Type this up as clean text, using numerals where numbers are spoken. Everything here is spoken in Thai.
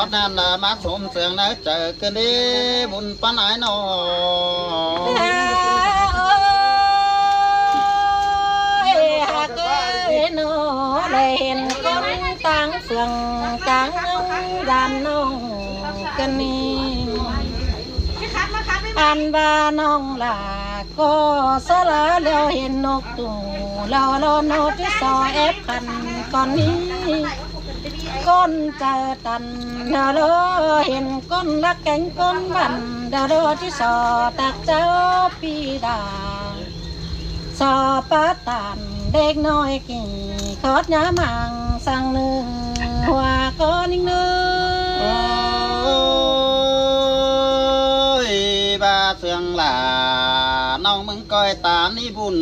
อดนั่นมาสมเสียงนะเจอกันดีบุญปานไหนนอหากโนได้เห็นคนต่างเฟืองต่างดานน้องกันนี่อันบ้าน้องลาก็สละแล้วเห็นนกตู่แล้วรอโนที่ซอเอฟกันก่อนนี้ก้นเจอตันเดาเห็นก้นรักแก่งก้นบันเดาที่ซอตักเจ้าปีดาซอปะตันเด็กน้อยกี่ขอดยามังสั่งเนื้อหัวก้อนนิ่งเนื้อบาเสียงหลาน้องมึงก้อยตามนี่บุญ